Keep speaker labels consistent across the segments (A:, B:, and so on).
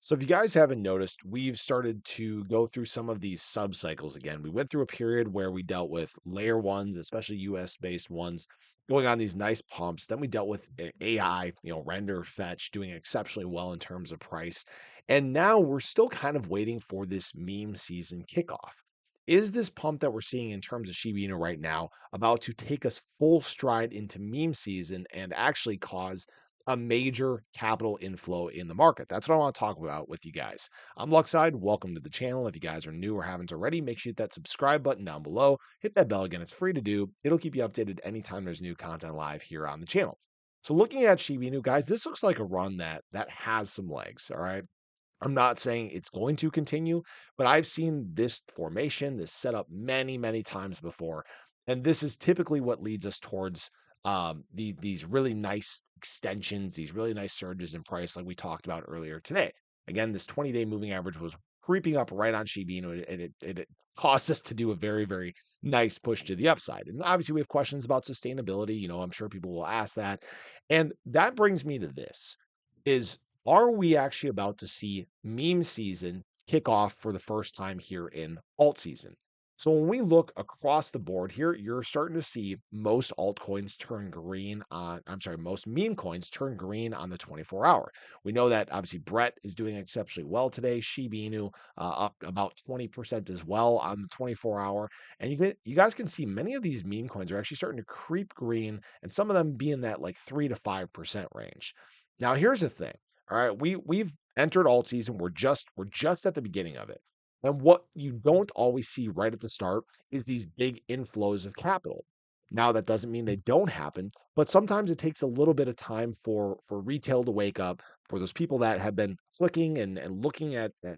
A: So if you guys haven't noticed, we've started to go through some of these sub cycles again. We went through a period where we dealt with layer ones, especially US based ones, going on these nice pumps. Then we dealt with AI, render fetch doing exceptionally well in terms of price. And now we're still kind of waiting for this meme season kickoff. Is this pump that we're seeing in terms of Shiba Inu right now about to take us full stride into meme season and actually cause a major capital inflow in the market? That's what I want to talk about with you guys. I'm Luckside. Welcome to the channel. If you guys are new or haven't already, make sure you hit that subscribe button down below. Hit that bell again. It's free to do. It'll keep you updated anytime there's new content live here on the channel. So looking at Shiba Inu, guys, this looks like a run that has some legs. All right. I'm not saying it's going to continue, but I've seen this formation, this setup many times before. And this is typically what leads us towards these really nice extensions, these really nice surges in price, like we talked about earlier today. Again, this 20-day moving average was creeping up right on Shiba Inu, and it caused us to do a very nice push to the upside. And obviously, we have questions about sustainability. I'm sure people will ask that. And that brings me to this is are we actually about to see meme season kick off for the first time here in alt season? So when we look across the board here, you're starting to see most altcoins turn green on, I'm sorry, most meme coins turn green on the 24-hour. We know that obviously Brett is doing exceptionally well today. Shiba Inu up about 20% as well on the 24-hour. And you guys can see many of these meme coins are actually starting to creep green, and some of them be in that like 3 to 5% range. Now, here's the thing. All right, we've entered alt season. We're just at the beginning of it. And what you don't always see right at the start is these big inflows of capital. Now, that doesn't mean they don't happen, but sometimes it takes a little bit of time for retail to wake up, for those people that have been clicking and looking at the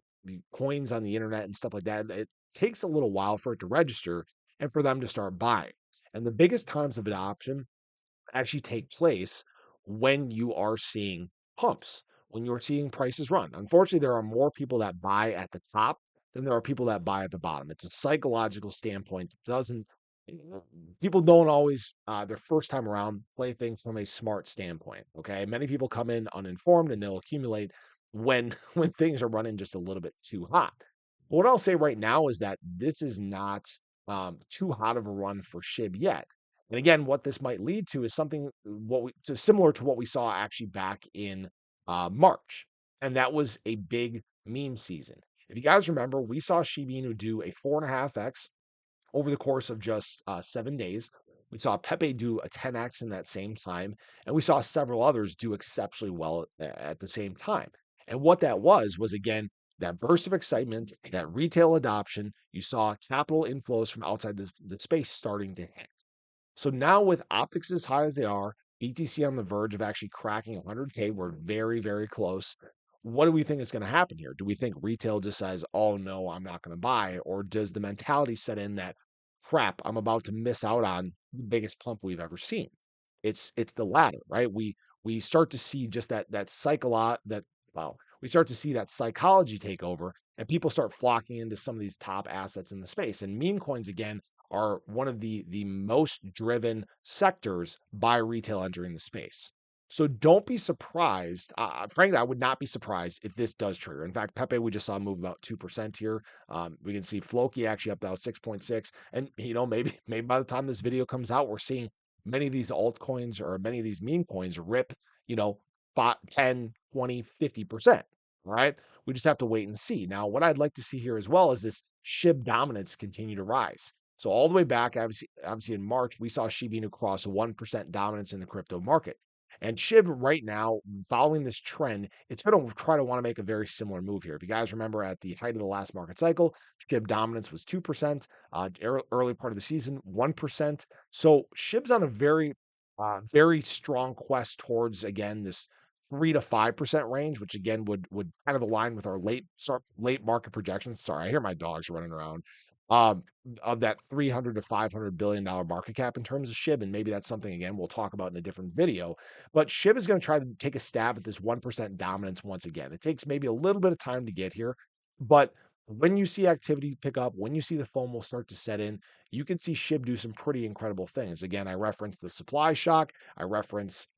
A: coins on the internet and stuff like that. It takes a little while for it to register and for them to start buying. And the biggest times of adoption actually take place when you are seeing pumps, when you're seeing prices run. Unfortunately, there are more people that buy at the top than there are people that buy at the bottom. It's a psychological standpoint. It doesn't People don't always their first time around play things from a smart standpoint. Okay. Many people come in uninformed and they'll accumulate when when things are running just a little bit too hot. What I'll say right now is that this is not too hot of a run for SHIB yet. And again, what this might lead to is something similar to what we saw actually back in March, and that was a big meme season. If you guys remember, we saw Shiba Inu do a 4.5x over the course of just 7 days. We saw Pepe do a 10x in that same time, and we saw several others do exceptionally well at the same time. And what that was again that burst of excitement, that retail adoption. You saw capital inflows from outside the space starting to hit. So now with optics as high as they are, BTC on the verge of actually cracking 100K, we're very close. What do we think is going to happen here? Do we think retail just says, "Oh no, I'm not going to buy," or does the mentality set in that, "Crap, I'm about to miss out on the biggest pump we've ever seen"? It's the latter, right? We start to see just that we start to see that psychology take over, and people start flocking into some of these top assets in the space. And meme coins again are one of the most driven sectors by retail entering the space. So don't be surprised. Frankly, I would not be surprised if this does trigger. In fact, Pepe, we just saw move about 2% here. We can see Floki actually up about 6.6. And maybe by the time this video comes out, we're seeing many of these altcoins or many of these meme coins rip, you know, 5, 10, 20, 50%. All right. We just have to wait and see. Now, what I'd like to see here as well is this SHIB dominance continue to rise. So all the way back, obviously in March, we saw Shiba Inu cross 1% dominance in the crypto market. And SHIB right now, following this trend, it's going to try to want to make a very similar move here. If you guys remember at the height of the last market cycle, SHIB dominance was 2%, early part of the season, 1%. So SHIB's on a very strong quest towards, again, this 3 to 5% range, which again would kind of align with our late market projections. Sorry, I hear my dogs running around. Um, of that 300 to $500 billion market cap in terms of SHIB, and maybe that's something again we'll talk about in a different video. But SHIB is going to try to take a stab at this 1% dominance once again. It takes maybe a little bit of time to get here, but when you see activity pick up, when you see the FOMO start to set in, you can see SHIB do some pretty incredible things. Again, I reference the supply shock. I reference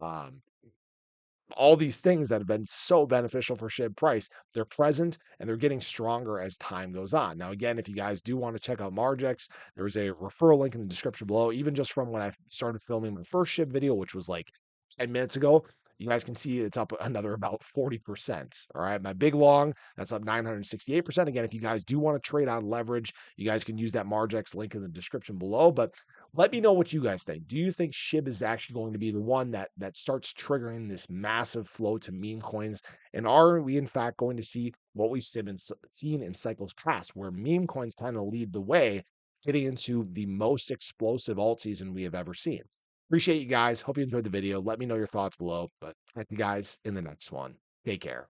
A: all these things that have been so beneficial for SHIB price, they're present and they're getting stronger as time goes on. Now, again, if you guys do want to check out Margex, there was a referral link in the description below. Even just from when I started filming my first SHIB video, which was like 10 minutes ago, you guys can see it's up another about 40%. All right. My big long, that's up 968%. Again, if you guys do want to trade on leverage, you guys can use that Margex link in the description below. But let me know what you guys think. Do you think SHIB is actually going to be the one that starts triggering this massive flow to meme coins? And are we in fact going to see what we've seen in cycles past, where meme coins kind of lead the way, getting into the most explosive alt season we have ever seen? Appreciate you guys. Hope you enjoyed the video. Let me know your thoughts below. But catch you guys in the next one. Take care.